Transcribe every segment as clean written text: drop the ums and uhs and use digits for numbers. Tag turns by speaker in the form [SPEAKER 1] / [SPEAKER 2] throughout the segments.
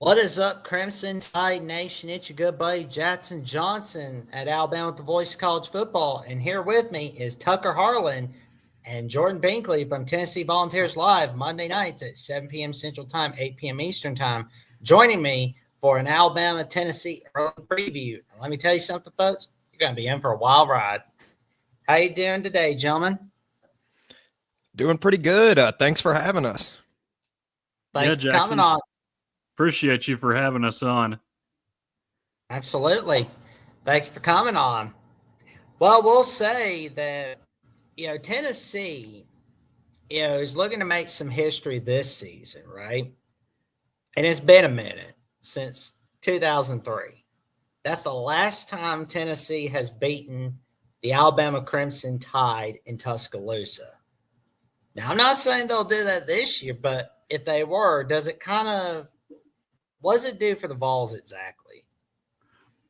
[SPEAKER 1] What is up, Crimson Tide Nation? It's your good buddy Jackson Johnson at Alabama with the Voice of College Football. And here with me is Tucker Harlan and Jordan Binkley from Tennessee Volunteers Live, Monday nights at 7 p.m. Central Time, 8 p.m. Eastern Time, joining me for an Alabama-Tennessee early preview. And let me tell you something, folks. You're going to be in for a wild ride. How you doing today, gentlemen?
[SPEAKER 2] Doing pretty good. Thanks for having us.
[SPEAKER 1] Thanks for coming on.
[SPEAKER 3] Appreciate you for having us on.
[SPEAKER 1] Absolutely. Thank you for coming on. Well, we'll say that, Tennessee, is looking to make some history this season, right? And it's been a minute since 2003. That's the last time Tennessee has beaten the Alabama Crimson Tide in Tuscaloosa. Now, I'm not saying they'll do that this year, but if they were, what does it do for the Vols exactly?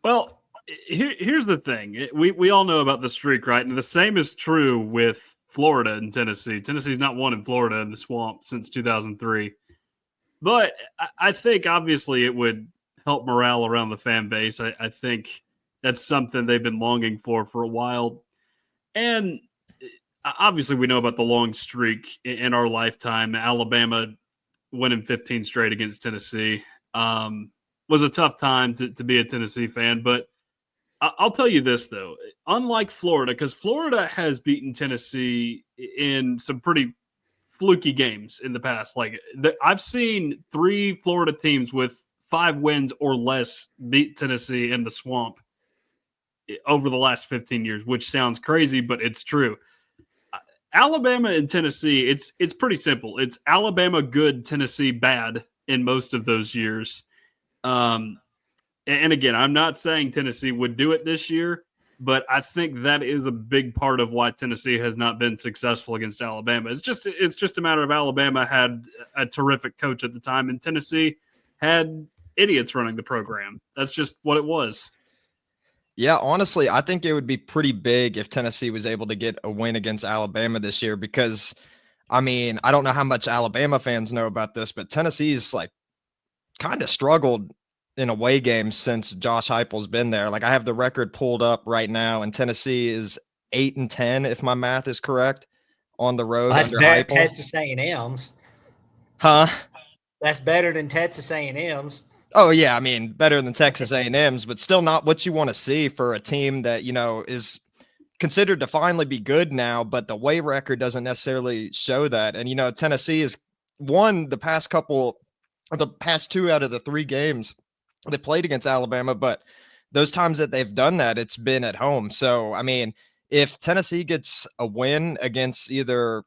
[SPEAKER 3] Well, here's the thing. We all know about the streak, right? And the same is true with Florida and Tennessee. Tennessee's not won in Florida in the Swamp since 2003. But I think, obviously, it would help morale around the fan base. I think that's something they've been longing for a while. And obviously, we know about the long streak in our lifetime. Alabama winning 15 straight against Tennessee. Was a tough time to be a Tennessee fan, but I'll tell you this, though. Unlike Florida, because Florida has beaten Tennessee in some pretty fluky games in the past. I've seen 3 Florida teams with 5 wins or less beat Tennessee in the Swamp over the last 15 years, which sounds crazy, but it's true. Alabama and Tennessee, it's pretty simple. It's Alabama good, Tennessee bad in most of those years. And again, I'm not saying Tennessee would do it this year, but I think that is a big part of why Tennessee has not been successful against Alabama. It's just a matter of Alabama had a terrific coach at the time, and Tennessee had idiots running the program. That's just what it was.
[SPEAKER 2] Yeah, honestly, I think it would be pretty big if Tennessee was able to get a win against Alabama this year because, I don't know how much Alabama fans know about this, but Tennessee's kind of struggled in away games since Josh Heupel's been there. I have the record pulled up right now, and Tennessee is 8-10, if my math is correct, on the road
[SPEAKER 1] That's
[SPEAKER 2] under
[SPEAKER 1] better
[SPEAKER 2] Heupel.
[SPEAKER 1] than Texas A&M's.
[SPEAKER 2] Huh?
[SPEAKER 1] That's better than Texas A&M's.
[SPEAKER 2] Oh yeah, better than Texas A&M's, but still not what you want to see for a team that is considered to finally be good now, but the away record doesn't necessarily show that. And Tennessee has won the past 2 out of the 3 games they played against Alabama, but those times that they've done that, it's been at home. So, if Tennessee gets a win against either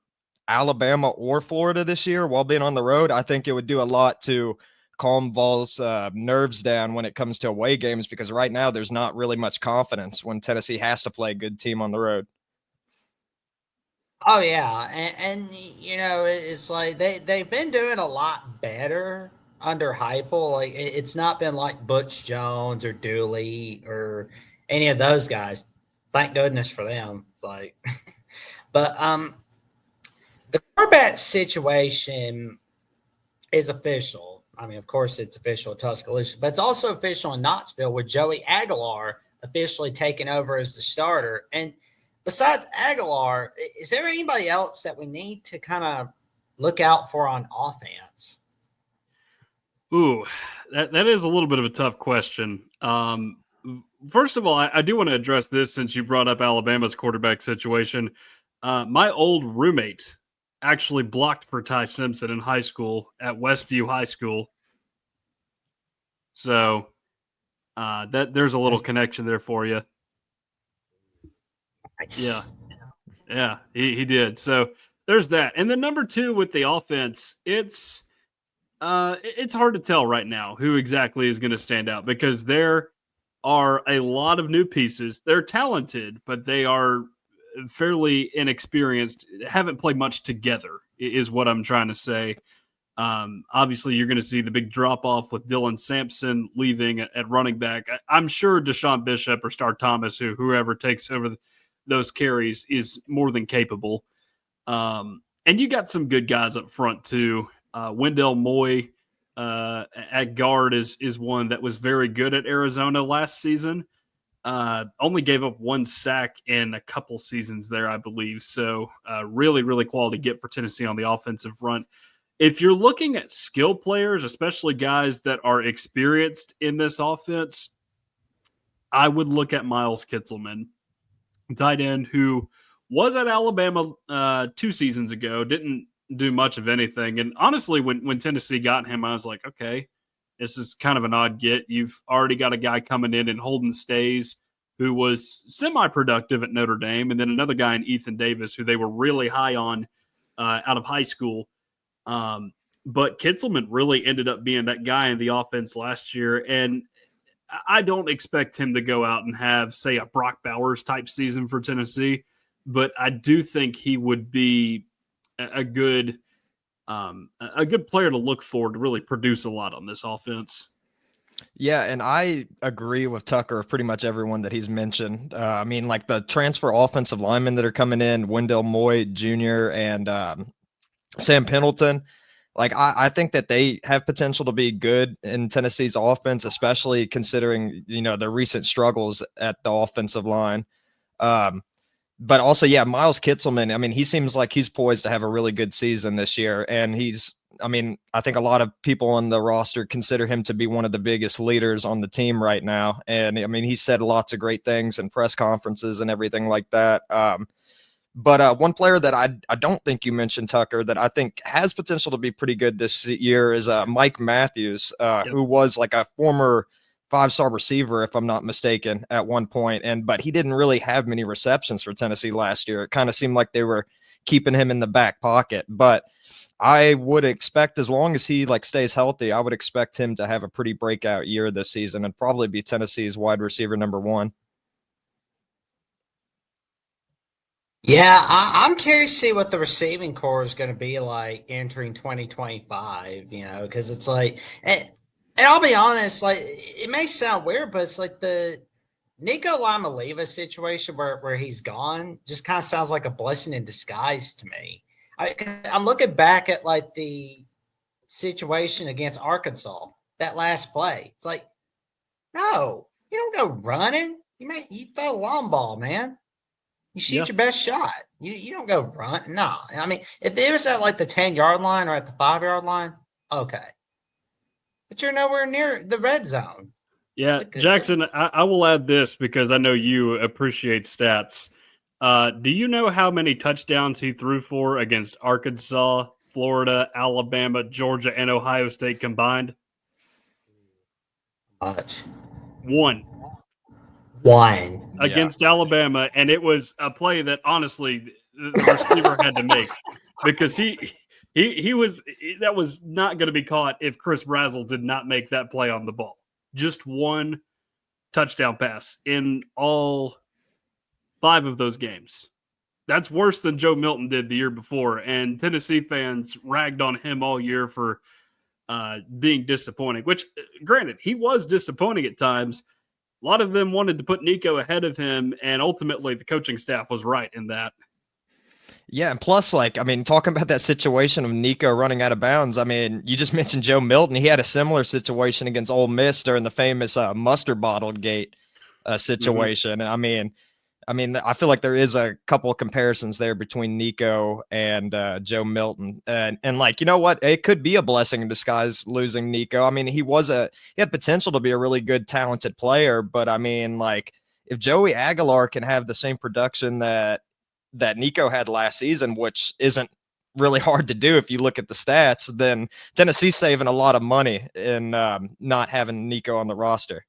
[SPEAKER 2] Alabama or Florida this year while being on the road, I think it would do a lot to calm Vols' nerves down when it comes to away games, because right now there's not really much confidence when Tennessee has to play a good team on the road.
[SPEAKER 1] Oh, yeah. And it's like they've been doing a lot better under Heupel. It's not been like Butch Jones or Dooley or any of those guys. Thank goodness for them. It's like, but the quarterback situation is official. Of course it's official at Tuscaloosa, but it's also official in Knoxville with Joey Aguilar officially taking over as the starter. And besides Aguilar, is there anybody else that we need to kind of look out for on offense?
[SPEAKER 3] Ooh, that is a little bit of a tough question. First of all, I do want to address this since you brought up Alabama's quarterback situation. My old roommate actually blocked for Ty Simpson in high school at Westview High School. So there's a little connection there for you.
[SPEAKER 1] Nice.
[SPEAKER 3] Yeah, he did. So there's that. And then number 2 with the offense, it's hard to tell right now who exactly is going to stand out because there are a lot of new pieces. They're talented, but they are fairly inexperienced, haven't played much together, is what I'm trying to say. Obviously, you're going to see the big drop-off with Dylan Sampson leaving at running back. I'm sure Deshaun Bishop or Star Thomas, whoever takes over those carries, is more than capable. And you got some good guys up front, too. Wendell Moy at guard is one that was very good at Arizona last season. Only gave up 1 sack in a couple seasons there, I believe. So really, really quality get for Tennessee on the offensive front. If you're looking at skill players, especially guys that are experienced in this offense, I would look at Miles Kitselman, tight end who was at Alabama 2 seasons ago, didn't do much of anything. And honestly, when Tennessee got him, I was like, okay, this is kind of an odd get. You've already got a guy coming in and Holden Stays, who was semi-productive at Notre Dame, and then another guy in Ethan Davis, who they were really high on out of high school. But Kitselman really ended up being that guy in the offense last year, and I don't expect him to go out and have, say, a Brock Bowers type season for Tennessee, but I do think he would be a good player to look for to really produce a lot on this offense.
[SPEAKER 2] Yeah, and I agree with Tucker, pretty much everyone that he's mentioned. I mean, like the transfer offensive linemen that are coming in, Wendell Moy Jr. and Sam Pendleton. Like, I think that they have potential to be good in Tennessee's offense, especially considering, the recent struggles at the offensive line. But also, yeah, Miles Kitselman, I mean, he seems like he's poised to have a really good season this year. And I think a lot of people on the roster consider him to be one of the biggest leaders on the team right now. And I mean, he said lots of great things in press conferences and everything like that. But one player that I don't think you mentioned, Tucker, that I think has potential to be pretty good this year is Mike Matthews, who was like a former 5-star receiver, if I'm not mistaken, at one point. But he didn't really have many receptions for Tennessee last year. It kind of seemed like they were keeping him in the back pocket. But I would expect, as long as he stays healthy, I would expect him to have a pretty breakout year this season and probably be Tennessee's wide receiver number 1.
[SPEAKER 1] Yeah, I'm curious to see what the receiving core is going to be like entering 2025, because it's like, and I'll be honest, like, it may sound weird, but it's like the Nico Lamaliva situation where he's gone just kind of sounds like a blessing in disguise to me. I'm looking back at like the situation against Arkansas, that last play. It's like, no, you don't go running. You throw a long ball, man. You shoot your best shot. You don't go run. No. I mean, if it was at like the 10-yard line or at the 5-yard line, okay. But you're nowhere near the red zone.
[SPEAKER 3] Yeah, Jackson, I will add this because I know you appreciate stats. Do you know how many touchdowns he threw for against Arkansas, Florida, Alabama, Georgia, and Ohio State combined?
[SPEAKER 1] Much.
[SPEAKER 3] One. Against Alabama, and it was a play that honestly the receiver had to make because he was that was not going to be caught if Chris Brazzell did not make that play on the ball. Just one touchdown pass in all 5 of those games. That's worse than Joe Milton did the year before, and Tennessee fans ragged on him all year for being disappointing, which, granted, he was disappointing at times. A lot of them wanted to put Nico ahead of him, and ultimately the coaching staff was right in that.
[SPEAKER 2] Yeah, and plus, talking about that situation of Nico running out of bounds, I mean, you just mentioned Joe Milton. He had a similar situation against Ole Miss during the famous mustard bottle gate situation. Mm-hmm. I feel like there is a couple of comparisons there between Nico and Joe Milton. And you know what? It could be a blessing in disguise losing Nico. I mean, he had potential to be a really good, talented player. But I mean, if Joey Aguilar can have the same production that Nico had last season, which isn't really hard to do if you look at the stats, then Tennessee's saving a lot of money in not having Nico on the roster.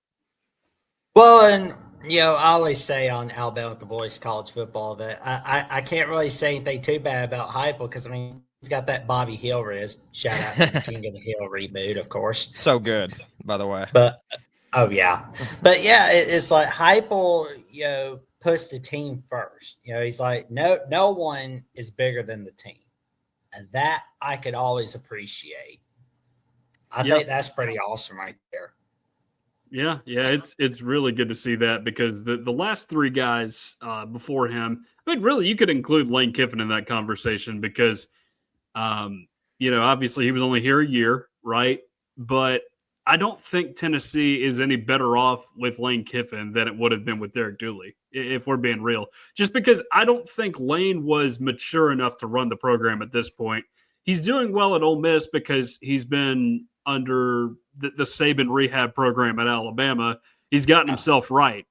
[SPEAKER 1] Well, and I always say on Alabama with the Boys college football that I can't really say anything too bad about Heupel because he's got that Bobby Hill riz. Shout out to the King of the Hill reboot, of course.
[SPEAKER 2] So good, by the way.
[SPEAKER 1] But but yeah, it's like Heupel, puts the team first. He's like, no one is bigger than the team, and that I could always appreciate. I think that's pretty awesome right there.
[SPEAKER 3] Yeah, it's really good to see that because the last 3 guys before him, really you could include Lane Kiffin in that conversation because, obviously he was only here a year, right? but I don't think Tennessee is any better off with Lane Kiffin than it would have been with Derek Dooley, if we're being real. Just because I don't think Lane was mature enough to run the program at this point. He's doing well at Ole Miss because he's been under the Saban rehab program at Alabama. He's gotten himself right?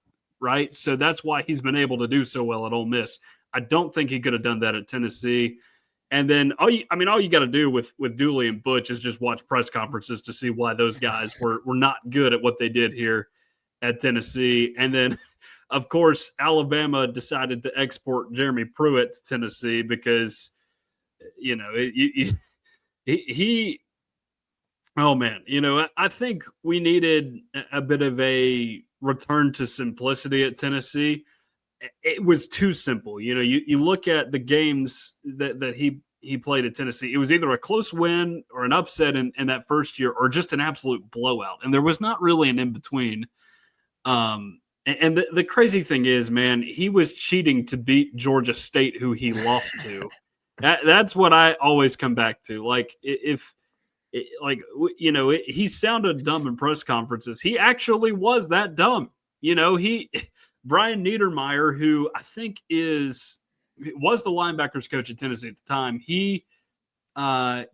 [SPEAKER 3] So that's why he's been able to do so well at Ole Miss. I don't think he could have done that at Tennessee. And then all you got to do with Dooley and Butch is just watch press conferences to see why those guys were not good at what they did here at Tennessee. And then, of course, Alabama decided to export Jeremy Pruitt to Tennessee because, he oh man, I think we needed a bit of a return to simplicity at Tennessee. It was too simple. You look at the games that he played at Tennessee. It was either a close win or an upset in that first year or just an absolute blowout. And there was not really an in-between. And the crazy thing is, man, he was cheating to beat Georgia State, who he lost to. That's what I always come back to. Like, he sounded dumb in press conferences. He actually was that dumb. Brian Niedermeyer, who I think was the linebackers coach at Tennessee at the time, he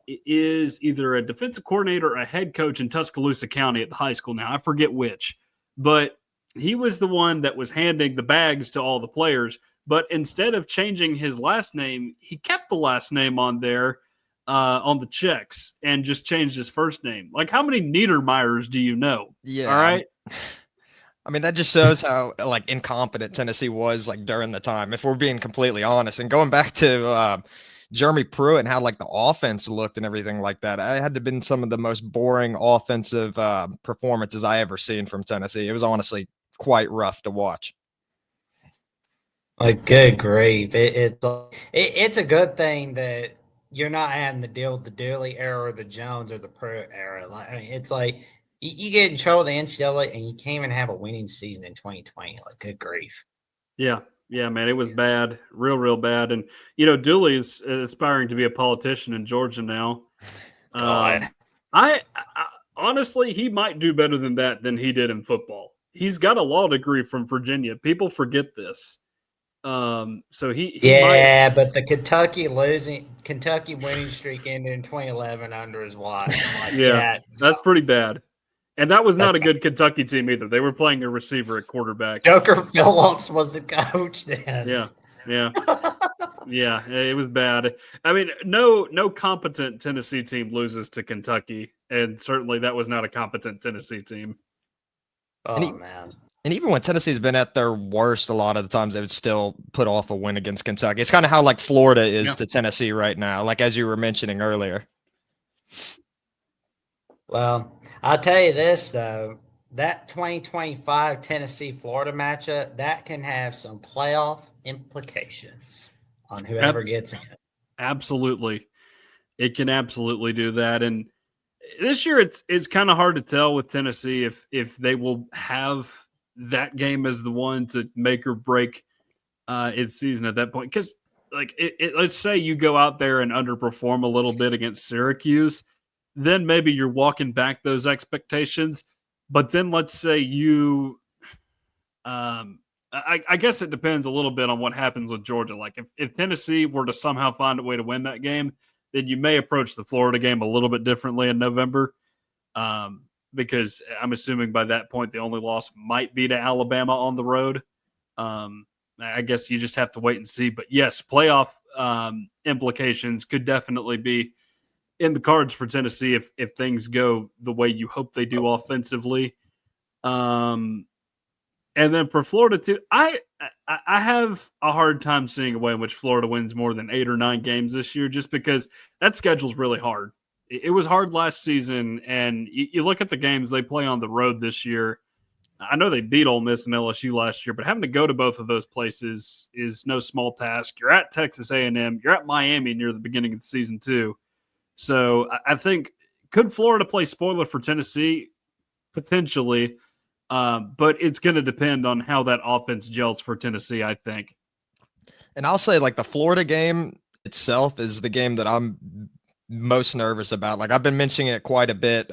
[SPEAKER 3] is either a defensive coordinator or a head coach in Tuscaloosa County at the high school now. I forget which. But he was the one that was handing the bags to all the players. But instead of changing his last name, he kept the last name on there on the checks and just changed his first name. Like, how many Niedermeyers do you know?
[SPEAKER 2] Yeah.
[SPEAKER 3] All right.
[SPEAKER 2] I mean, that just shows how incompetent Tennessee was during the time, if we're being completely honest. And going back to Jeremy Pruitt and how the offense looked and everything like that, it had to have been some of the most boring offensive performances I ever seen from Tennessee. It was honestly quite rough to watch.
[SPEAKER 1] Good grief! It's a good thing that you're not having to deal with the Dooley era or the Jones or the Pruitt era. It's like you get in trouble with the NCAA and you can't even have a winning season in 2020. Good grief.
[SPEAKER 3] Yeah, man, it was bad, real bad. And Dooley is aspiring to be a politician in Georgia now.
[SPEAKER 1] God,
[SPEAKER 3] I honestly, he might do better than he did in football. He's got a law degree from Virginia. People forget this. So he might...
[SPEAKER 1] but the Kentucky winning streak ended in 2011 under his watch.
[SPEAKER 3] That's pretty bad. And that was not a good Kentucky team either. They were playing a receiver at quarterback.
[SPEAKER 1] Joker Phillips was the coach then.
[SPEAKER 3] Yeah. Yeah, it was bad. I mean, no competent Tennessee team loses to Kentucky, and certainly that was not a competent Tennessee team.
[SPEAKER 1] Oh, man.
[SPEAKER 2] And even when Tennessee's been at their worst, a lot of the times they would still put off a win against Kentucky. It's kind of how Florida is to Tennessee right now, as you were mentioning earlier.
[SPEAKER 1] Well, I'll tell you this, though. That 2025 Tennessee-Florida matchup, that can have some playoff implications on whoever gets in.
[SPEAKER 3] Absolutely. It can absolutely do that. And this year it's kind of hard to tell with Tennessee if they will have that game as the one to make or break its season at that point. Because let's say you go out there and underperform a little bit against Syracuse, then maybe you're walking back those expectations. But then let's say you, I guess it depends a little bit on what happens with Georgia. If Tennessee were to somehow find a way to win that game, then you may approach the Florida game a little bit differently in November. Because I'm assuming by that point the only loss might be to Alabama on the road. I guess you just have to wait and see. But yes, playoff implications could definitely be in the cards for Tennessee if things go the way you hope they do offensively. And then for Florida too, I have a hard time seeing a way in which Florida wins more than 8 or 9 games this year, just because that schedule's really hard. It was hard last season, and you look at the games they play on the road this year. I know they beat Ole Miss and LSU last year, but having to go to both of those places is no small task. You're at Texas A&M. You're at Miami near the beginning of the season too. So I think, could Florida play spoiler for Tennessee? Potentially. But it's going to depend on how that offense gels for Tennessee, I think.
[SPEAKER 2] And I'll say the Florida game itself is the game that I'm most nervous about. Like, I've been mentioning it quite a bit.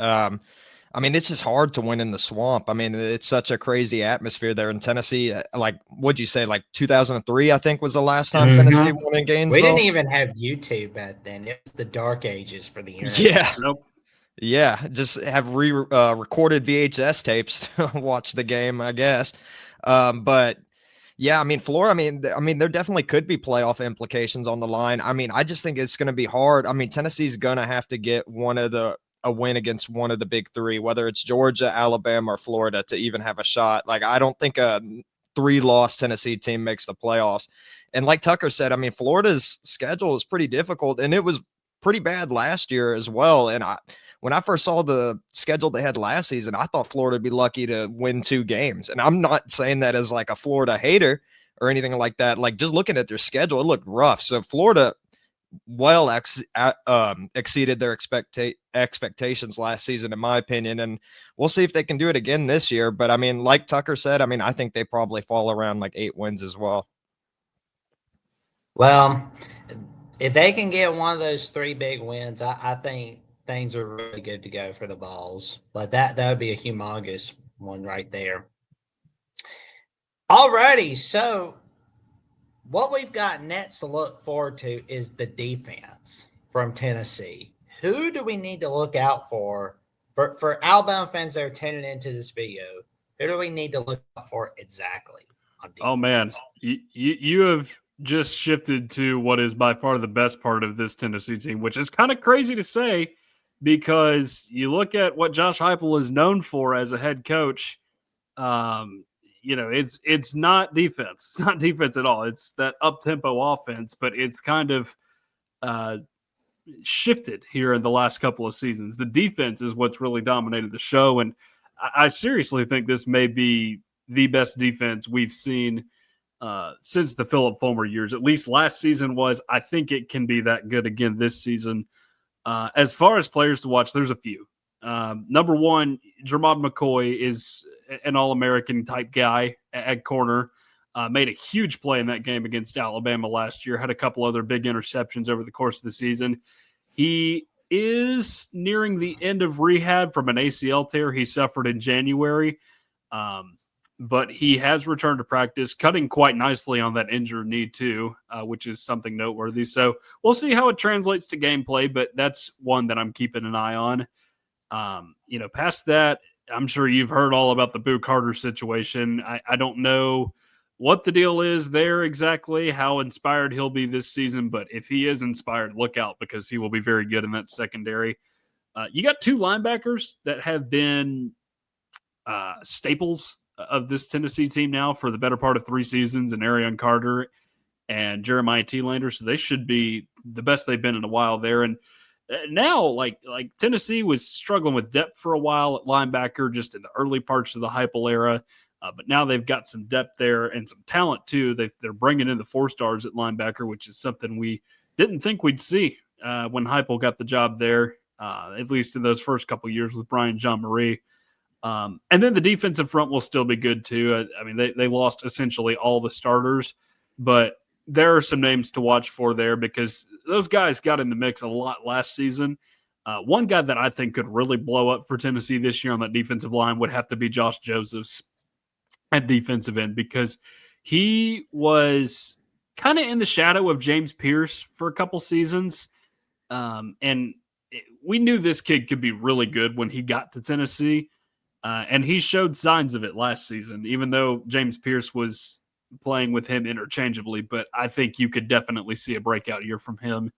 [SPEAKER 2] I mean, it's just hard to win in the Swamp. I mean, it's such a crazy atmosphere there in Tennessee. Like, what'd you say? Like 2003, I think, was the last time Tennessee won in
[SPEAKER 1] We didn't
[SPEAKER 2] Gainesville.
[SPEAKER 1] even have YouTube back then. It was the dark ages for the internet.
[SPEAKER 2] Yeah.
[SPEAKER 3] Nope.
[SPEAKER 2] Yeah, just have recorded VHS tapes to watch the game, I guess. But yeah, I mean, Florida. I mean, there definitely could be playoff implications on the line. I mean, I just think it's going to be hard. I mean, Tennessee's going to have to get a win against one of the big three, whether it's Georgia, Alabama, or Florida, to even have a shot. Like, I don't think a 3-loss Tennessee team makes the playoffs. And like Tucker said, I mean, Florida's schedule is pretty difficult, and it was pretty bad last year as well. And when I first saw the schedule they had last season, I thought Florida would be lucky to win 2 games. And I'm not saying that as like a Florida hater or anything like that. Like, just looking at their schedule, it looked rough. So Florida exceeded their expectations last season, in my opinion. And we'll see if they can do it again this year. But I mean, like Tucker said, I mean, I think they probably fall around like 8 wins as well.
[SPEAKER 1] Well, if they can get one of those 3 big wins, I think things are really good to go for the Vols. Like that would be a humongous one right there. Alrighty, so what we've got next to look forward to is the defense from Tennessee. Who do we need to look out for Alabama fans that are tuning into this video? Who do we need to look out for exactly on defense?
[SPEAKER 3] Oh man, you have just shifted to what is by far the best part of this Tennessee team, which is kind of crazy to say because you look at what Josh Heupel is known for as a head coach. It's not defense. It's not defense at all. It's that up-tempo offense, but it's kind of shifted here in the last couple of seasons. The defense is what's really dominated the show, and I seriously think this may be the best defense we've seen since the Philip Fulmer years. At least last season was. I think it can be that good again this season. As far as players to watch, there's a few. Number one, Jermod McCoy is an All-American type guy at corner. Made a huge play in that game against Alabama last year. Had a couple other big interceptions over the course of the season. He is nearing the end of rehab from an ACL tear he suffered in January. But he has returned to practice, cutting quite nicely on that injured knee too, which is something noteworthy. So we'll see how it translates to gameplay, but that's one that I'm keeping an eye on. Past that, I'm sure you've heard all about the Boo Carter situation. I don't know what the deal is there exactly, how inspired he'll be this season, but if he is inspired, look out because he will be very good in that secondary. You got 2 linebackers that have been staples of this Tennessee team now for the better part of 3 seasons, and Arion Carter and Jeremiah Telander. So they should be the best they've been in a while there. And now, like Tennessee was struggling with depth for a while at linebacker, just in the early parts of the Heupel era. But now they've got some depth there and some talent too. They're bringing in the 4-stars at linebacker, which is something we didn't think we'd see when Heupel got the job there, at least in those first couple of years with Brian Jean-Marie. And then the defensive front will still be good too. I mean, they lost essentially all the starters, but there are some names to watch for there because those guys got in the mix a lot last season. One guy that I think could really blow up for Tennessee this year on that defensive line would have to be Josh Josephs at defensive end because he was kind of in the shadow of James Pierce for a couple seasons. And we knew this kid could be really good when he got to Tennessee. And he showed signs of it last season, even though James Pierce was playing with him interchangeably. But I think you could definitely see a breakout year from him.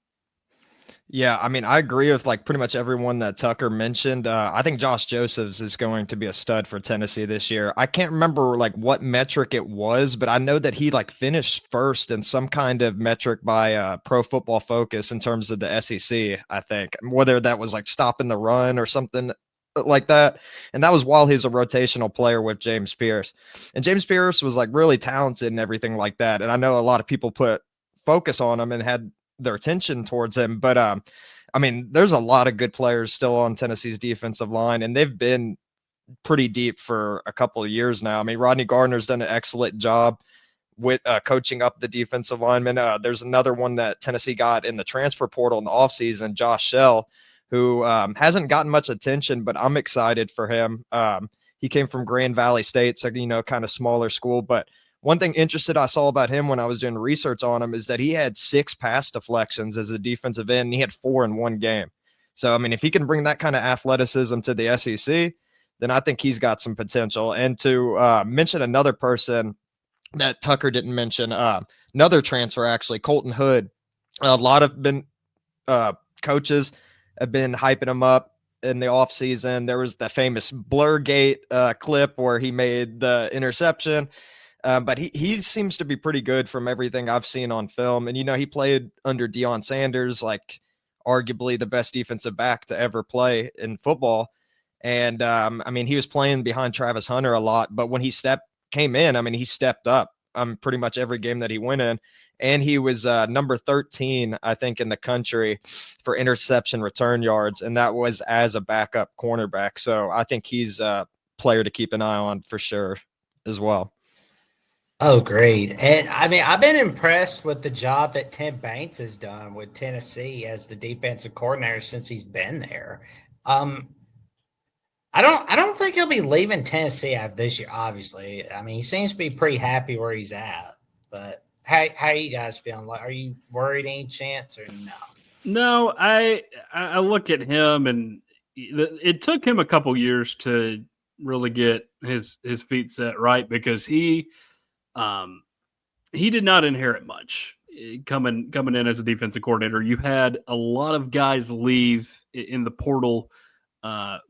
[SPEAKER 2] Yeah, I mean, I agree with like pretty much everyone that Tucker mentioned. I think Josh Josephs is going to be a stud for Tennessee this year. I can't remember like what metric it was, but I know that he like finished first in some kind of metric by Pro Football Focus in terms of the SEC, I think, whether that was like stopping the run or something like that. And that was while he's a rotational player with James Pierce. And James Pierce was like really talented and everything like that. And I know a lot of people put focus on him and had their attention towards him. But I mean, there's a lot of good players still on Tennessee's defensive line, and they've been pretty deep for a couple of years now. I mean, Rodney Gardner's done an excellent job with coaching up the defensive linemen. There's another one that Tennessee got in the transfer portal in the offseason, Josh Shell, who hasn't gotten much attention, but I'm excited for him. He came from Grand Valley State, so, kind of smaller school. But one thing interested I saw about him when I was doing research on him is that he had 6 pass deflections as a defensive end, and he had 4 in one game. So, if he can bring that kind of athleticism to the SEC, then I think he's got some potential. And to mention another person that Tucker didn't mention, another transfer, actually, Colton Hood. A lot of coaches have been hyping him up in the offseason. There was the famous Blurgate clip where he made the interception. But he seems to be pretty good from everything I've seen on film. And, he played under Deion Sanders, like arguably the best defensive back to ever play in football. And, he was playing behind Travis Hunter a lot. But when he came in, he stepped up pretty much every game that he went in. And he was number 13, I think, in the country for interception return yards. And that was as a backup cornerback. So I think he's a player to keep an eye on for sure as well.
[SPEAKER 1] Oh, great. And I've been impressed with the job that Tim Banks has done with Tennessee as the defensive coordinator since he's been there. I don't think he'll be leaving Tennessee after this year, obviously. He seems to be pretty happy where he's at. But how are you guys feeling? Like, are you worried any chance or no?
[SPEAKER 3] No, I look at him, and it took him a couple years to really get his feet set right, because he did not inherit much coming in as a defensive coordinator. You had a lot of guys leave in the portal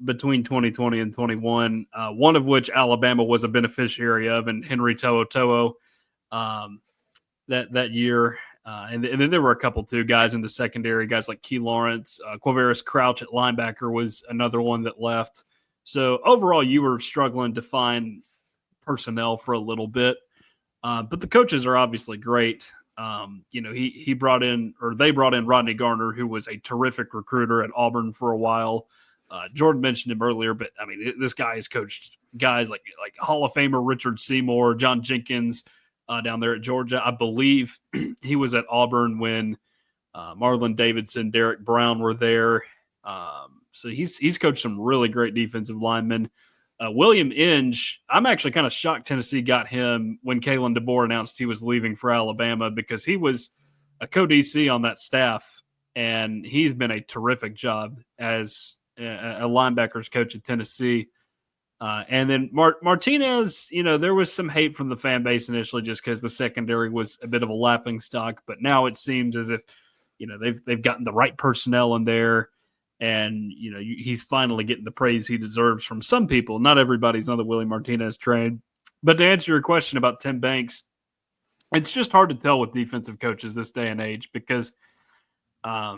[SPEAKER 3] between 2020 and 21, one of which Alabama was a beneficiary of, and Henry To'oTo'o that year. And then there were a couple too, guys in the secondary, guys like Key Lawrence, Quavaris Crouch at linebacker was another one that left. So overall, you were struggling to find personnel for a little bit. But the coaches are obviously great. They brought in Rodney Garner, who was a terrific recruiter at Auburn for a while. Jordan mentioned him earlier, but this guy has coached guys like Hall of Famer Richard Seymour, John Jenkins down there at Georgia. I believe he was at Auburn when Marlon Davidson, Derek Brown were there. So he's coached some really great defensive linemen. William Inge, I'm actually kind of shocked Tennessee got him when Kalen DeBoer announced he was leaving for Alabama, because he was a co-DC on that staff, and he's been a terrific job as a linebackers coach at Tennessee. And then Martinez, there was some hate from the fan base initially just because the secondary was a bit of a laughing stock, but now it seems as if, they've gotten the right personnel in there. And, he's finally getting the praise he deserves from some people. Not everybody's on the Willie Martinez train. But to answer your question about Tim Banks, it's just hard to tell with defensive coaches this day and age, because a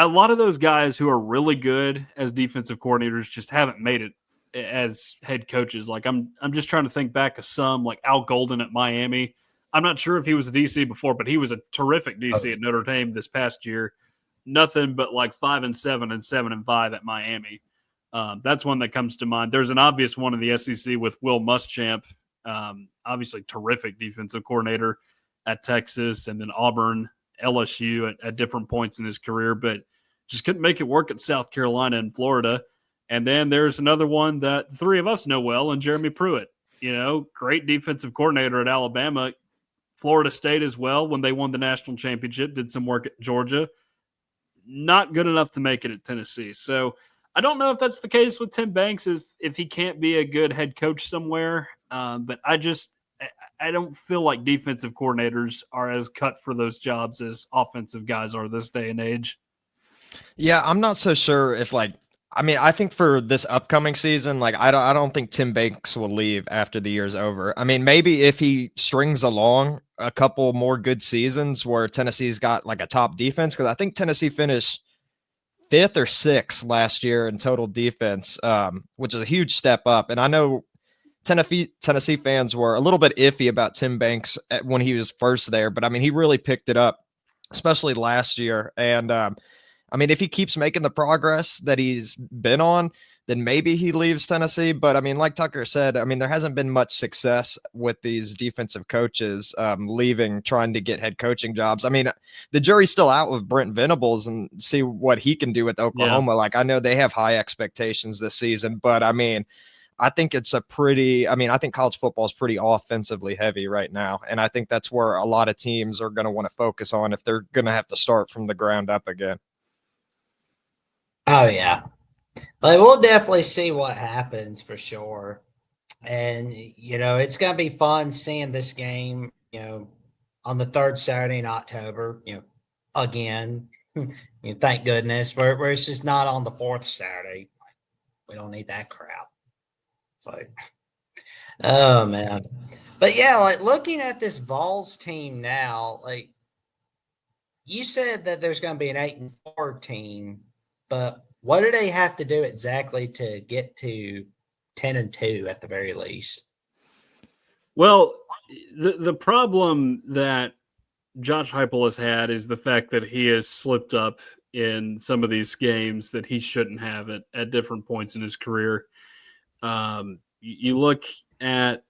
[SPEAKER 3] lot of those guys who are really good as defensive coordinators just haven't made it as head coaches. Like I'm just trying to think back of some, like Al Golden at Miami. I'm not sure if he was a DC before, but he was a terrific DC at Notre Dame this past year. Nothing but like 5-7 and 7-5 at Miami. That's one that comes to mind. There's an obvious one in the SEC with Will Muschamp, obviously terrific defensive coordinator at Texas, and then Auburn, LSU at different points in his career, but just couldn't make it work at South Carolina and Florida. And then there's another one that the three of us know well, and Jeremy Pruitt, great defensive coordinator at Alabama, Florida State as well. When they won the national championship, did some work at Georgia. Not good enough to make it at Tennessee. So I don't know if that's the case with Tim Banks, if he can't be a good head coach somewhere. But I don't feel like defensive coordinators are as cut for those jobs as offensive guys are this day and age.
[SPEAKER 2] Yeah, I'm not so sure if I think for this upcoming season, I don't think Tim Banks will leave after the year's over. Maybe if he strings along a couple more good seasons where Tennessee's got a top defense, because I think Tennessee finished 5th or 6th last year in total defense, which is a huge step up. And I know Tennessee fans were a little bit iffy about Tim Banks when he was first there, but he really picked it up, especially last year. And if he keeps making the progress that he's been on, then maybe he leaves Tennessee. But I mean, like Tucker said, I mean, there hasn't been much success with these defensive coaches leaving, trying to get head coaching jobs. I mean, the jury's still out with Brent Venables and see what he can do with Oklahoma. Like, I know they have high expectations this season, but I mean, I think I think college football is pretty offensively heavy right now. And I think that's where a lot of teams are going to want to focus on if they're going to have to start from the ground up again.
[SPEAKER 1] Oh, yeah. Like, we'll definitely see what happens for sure. And, it's going to be fun seeing this game, on the third Saturday in October, again. Thank goodness. Where it's just not on the fourth Saturday. We don't need that crap. It's like, oh, man. But, yeah, like, looking at this Vols team now, like, you said that there's going to be an 8-4 team, but what do they have to do exactly to get to 10-2 at the very least?
[SPEAKER 3] Well, the problem that Josh Heupel has had is the fact that he has slipped up in some of these games that he shouldn't have at different points in his career. You look at,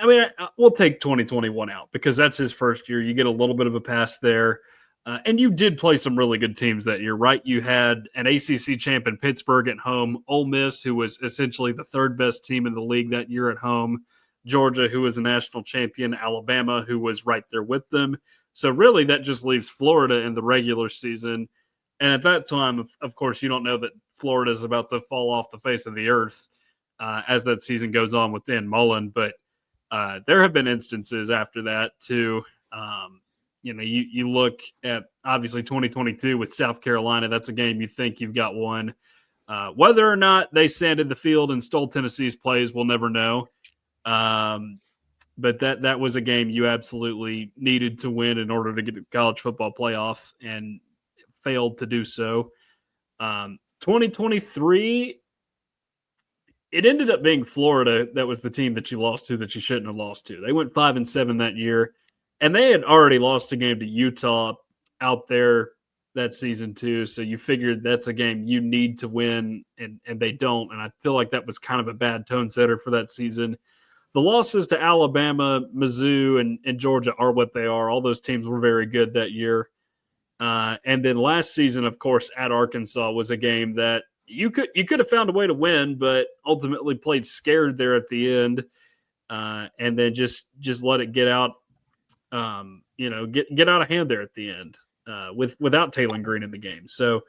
[SPEAKER 3] I mean, we'll take 2021 out because that's his first year. You get a little bit of a pass there. And you did play some really good teams that year, right? You had an ACC champ in Pittsburgh at home, Ole Miss, who was essentially the third best team in the league that year at home, Georgia, who was a national champion, Alabama, who was right there with them. So really that just leaves Florida in the regular season. And at that time, of course, you don't know that Florida is about to fall off the face of the earth as that season goes on with Dan Mullen. But there have been instances after that too. You look at obviously 2022 with South Carolina. That's a game you think you've got won. Whether or not they sanded the field and stole Tennessee's plays, we'll never know. But that was a game you absolutely needed to win in order to get to the college football playoff and failed to do so. 2023, it ended up being Florida that was the team that you lost to that you shouldn't have lost to. They went 5-7 that year. And they had already lost a game to Utah out there that season too. So you figured that's a game you need to win, and they don't. And I feel like that was kind of a bad tone setter for that season. The losses to Alabama, Mizzou, and Georgia are what they are. All those teams were very good that year. And then last season, of course, at Arkansas was a game that you could have found a way to win, but ultimately played scared there at the end, and then just let it get out. Get out of hand there at the end without Taylor Green in the game. So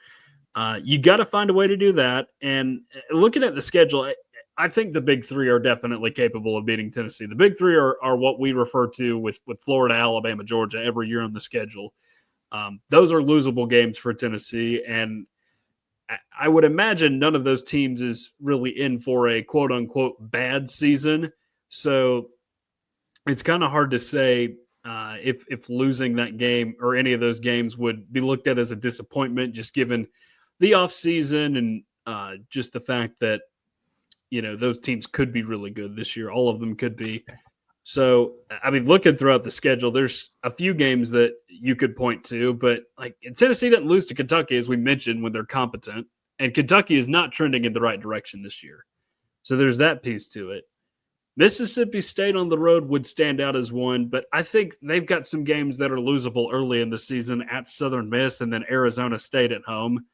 [SPEAKER 3] you got to find a way to do that. And looking at the schedule, I think the big three are definitely capable of beating Tennessee. The big three are what we refer to with Florida, Alabama, Georgia every year on the schedule. Those are losable games for Tennessee. And I would imagine none of those teams is really in for a quote unquote bad season. So it's kind of hard to say if losing that game or any of those games would be looked at as a disappointment, just given the offseason and just the fact that, those teams could be really good this year. All of them could be. So, I mean, looking throughout the schedule, there's a few games that you could point to, but like Tennessee didn't lose to Kentucky, as we mentioned, when they're competent, and Kentucky is not trending in the right direction this year. So there's that piece to it. Mississippi State on the road would stand out as one, but I think they've got some games that are losable early in the season at Southern Miss and then Arizona State at home.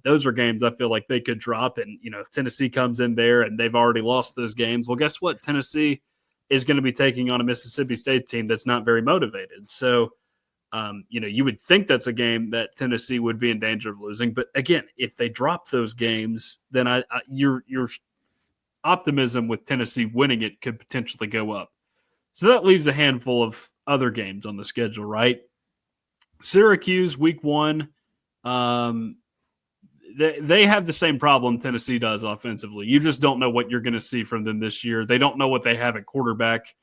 [SPEAKER 3] Those are games I feel like they could drop. And, if Tennessee comes in there and they've already lost those games, well, guess what? Tennessee is going to be taking on a Mississippi State team that's not very motivated. So, you would think that's a game that Tennessee would be in danger of losing. But again, if they drop those games, then your optimism with Tennessee winning it could potentially go up. So that leaves a handful of other games on the schedule, right? Syracuse, week 1. They have the same problem Tennessee does offensively. You just don't know what you're going to see from them this year. They don't know what they have at quarterback.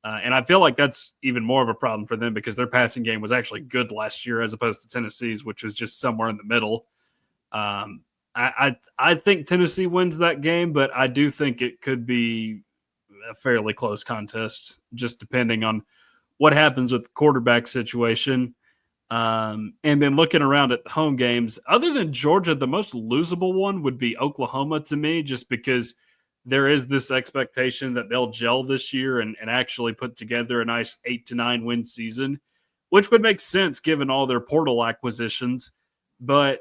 [SPEAKER 3] And I feel like that's even more of a problem for them because their passing game was actually good last year as opposed to Tennessee's, which was just somewhere in the middle. I think Tennessee wins that game, but I do think it could be a fairly close contest, just depending on what happens with the quarterback situation. And then looking around at home games, other than Georgia, the most losable one would be Oklahoma to me, just because there is this expectation that they'll gel this year and actually put together a nice 8-9 win season, which would make sense given all their portal acquisitions. But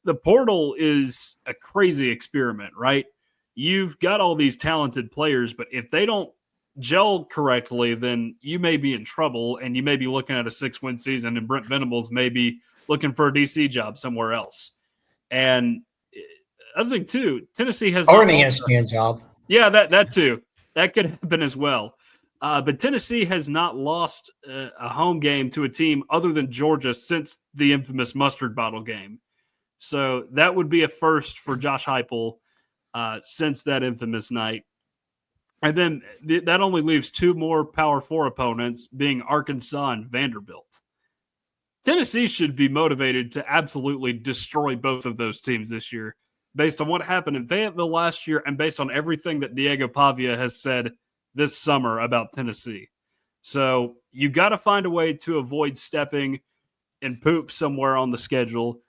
[SPEAKER 3] the portal is a crazy experiment, right? You've got all these talented players, but if they don't gel correctly, then you may be in trouble and you may be looking at a 6-win season and Brent Venables may be looking for a DC job somewhere else. And other thing too, Tennessee has
[SPEAKER 1] or an ESPN job.
[SPEAKER 3] Yeah, that too. That could happen as well. But Tennessee has not lost a home game to a team other than Georgia since the infamous mustard bottle game. So that would be a first for Josh Heupel since that infamous night. And then that only leaves two more Power 4 opponents, being Arkansas and Vanderbilt. Tennessee should be motivated to absolutely destroy both of those teams this year, based on what happened in Fayetteville last year and based on everything that Diego Pavia has said this summer about Tennessee. So you got to find a way to avoid stepping in poop somewhere on the schedule.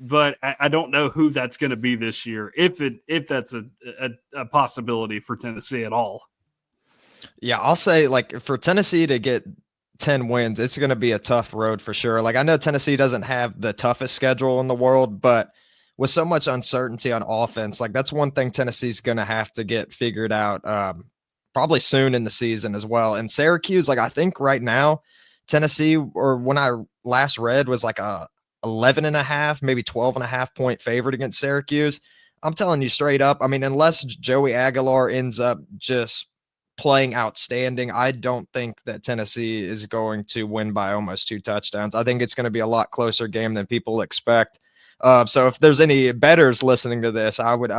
[SPEAKER 3] But I don't know who that's going to be this year, if that's a possibility for Tennessee at all.
[SPEAKER 2] Yeah, I'll say, like, for Tennessee to get 10 wins, it's going to be a tough road for sure. Like, I know Tennessee doesn't have the toughest schedule in the world, but with so much uncertainty on offense, like, that's one thing Tennessee's going to have to get figured out probably soon in the season as well. And Syracuse, like, I think right now Tennessee, or when I last read, was like a 11.5, maybe 12.5 point favorite against Syracuse. I'm telling you straight up, I mean, unless Joey Aguilar ends up just playing outstanding, I don't think that Tennessee is going to win by almost 2 touchdowns. I think it's going to be a lot closer game than people expect. So if there's any bettors listening to this, I would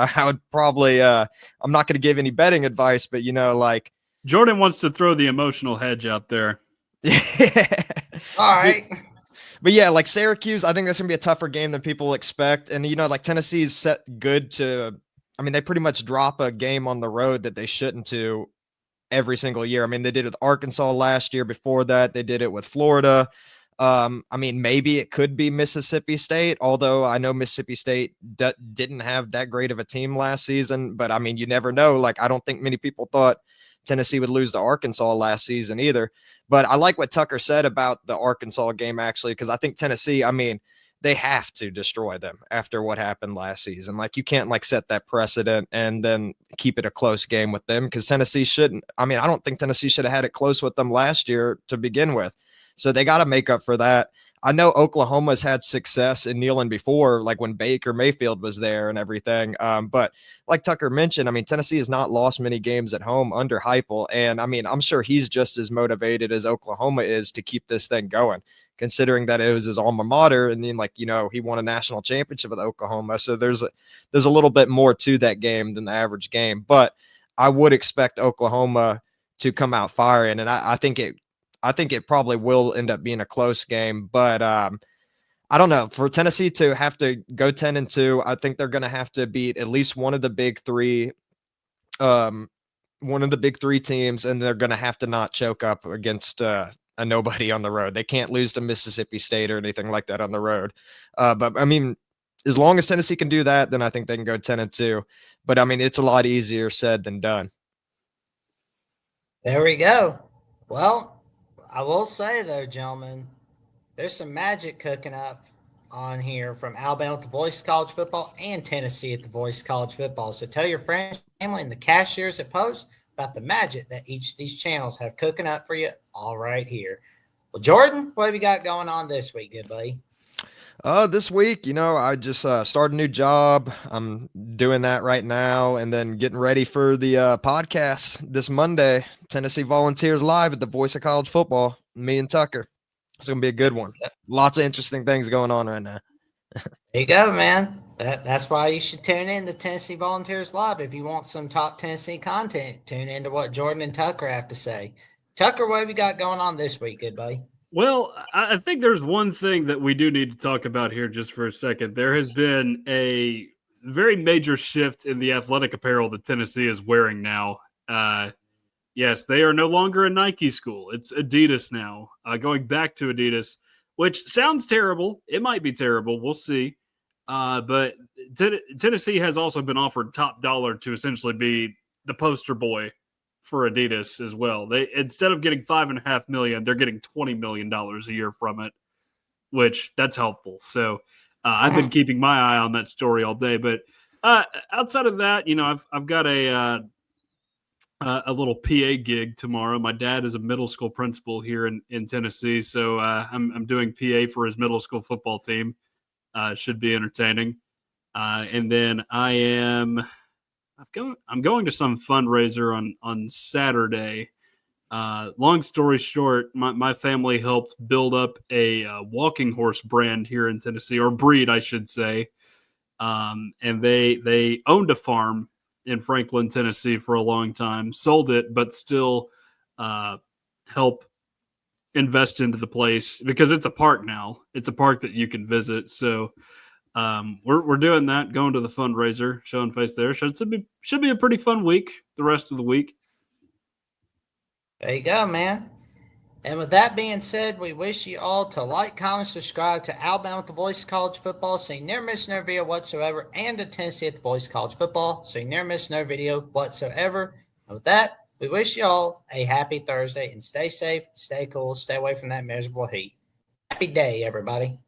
[SPEAKER 2] probably, I'm not going to give any betting advice, but like
[SPEAKER 3] Jordan wants to throw the emotional hedge out there.
[SPEAKER 1] All right.
[SPEAKER 2] But yeah, like Syracuse, I think that's going to be a tougher game than people expect. And, like Tennessee's set good to, I mean, they pretty much drop a game on the road that they shouldn't to every single year. I mean, they did it with Arkansas last year. Before that, they did it with Florida. I mean, maybe it could be Mississippi State, although I know Mississippi State didn't have that great of a team last season. But I mean, you never know. Like, I don't think many people thought Tennessee would lose to Arkansas last season either. But I like what Tucker said about the Arkansas game, actually, because I think Tennessee, I mean, they have to destroy them after what happened last season. Like, you can't set that precedent and then keep it a close game with them, because Tennessee shouldn't. I mean, I don't think Tennessee should have had it close with them last year to begin with. So they got to make up for that. I know Oklahoma's had success in kneeling before, like when Baker Mayfield was there and everything. But like Tucker mentioned, I mean, Tennessee has not lost many games at home under Heupel. And I mean, I'm sure he's just as motivated as Oklahoma is to keep this thing going, considering that it was his alma mater. And then he won a national championship with Oklahoma. So there's a little bit more to that game than the average game. But I would expect Oklahoma to come out firing. And I think it probably will end up being a close game, but I don't know. For Tennessee to have to go 10-2, I think they're going to have to beat at least one of the big three teams, and they're going to have to not choke up against a nobody on the road. They can't lose to Mississippi State or anything like that on the road. But I mean, as long as Tennessee can do that, then I think they can go 10-2. But I mean, it's a lot easier said than done.
[SPEAKER 1] There we go. Well, I will say, though, gentlemen, there's some magic cooking up on here from Alabama at the Voice of College Football and Tennessee at the Voice of College Football. So tell your friends, family, and the cashiers at Post about the magic that each of these channels have cooking up for you all right here. Well, Jordan, what have you got going on this week, good buddy?
[SPEAKER 2] This week, I just started a new job. I'm doing that right now, and then getting ready for the podcast this Monday. Tennessee Volunteers Live at the Voice of College Football. Me and Tucker. It's gonna be a good one. Lots of interesting things going on right now.
[SPEAKER 1] There you go, man. That's why you should tune in to Tennessee Volunteers Live. If you want some top Tennessee content, tune into what Jordan and Tucker have to say. Tucker, what have you got going on this week, good buddy?
[SPEAKER 3] Well, I think there's one thing that we do need to talk about here just for a second. There has been a very major shift in the athletic apparel that Tennessee is wearing now. Yes, they are no longer a Nike school. It's Adidas now, going back to Adidas, which sounds terrible. It might be terrible. We'll see. But Tennessee has also been offered top dollar to essentially be the poster boy for Adidas as well. They, instead of getting $5.5 million, they're getting $20 million a year from it, which that's helpful. So I've been keeping my eye on that story all day. But outside of that, I've got a little PA gig tomorrow. My dad is a middle school principal here in Tennessee, so I'm doing PA for his middle school football team. Should be entertaining. And then I'm going to some fundraiser on Saturday. Long story short, my family helped build up a walking horse brand here in Tennessee, or breed, I should say. And they owned a farm in Franklin, Tennessee for a long time, sold it, but still help invest into the place because it's a park now. It's a park that you can visit. So we're doing that, going to the fundraiser, showing face there. Should be a pretty fun week the rest of the week.
[SPEAKER 1] There you go, man. And with that being said, we wish you all to like, comment, subscribe to Alabama at the Voice of College Football so you never miss another video whatsoever, and to Tennessee at the Voice of College Football so you never miss another video whatsoever. And with that, we wish you all a happy Thursday and stay safe, stay cool, stay away from that miserable heat. Happy day, everybody.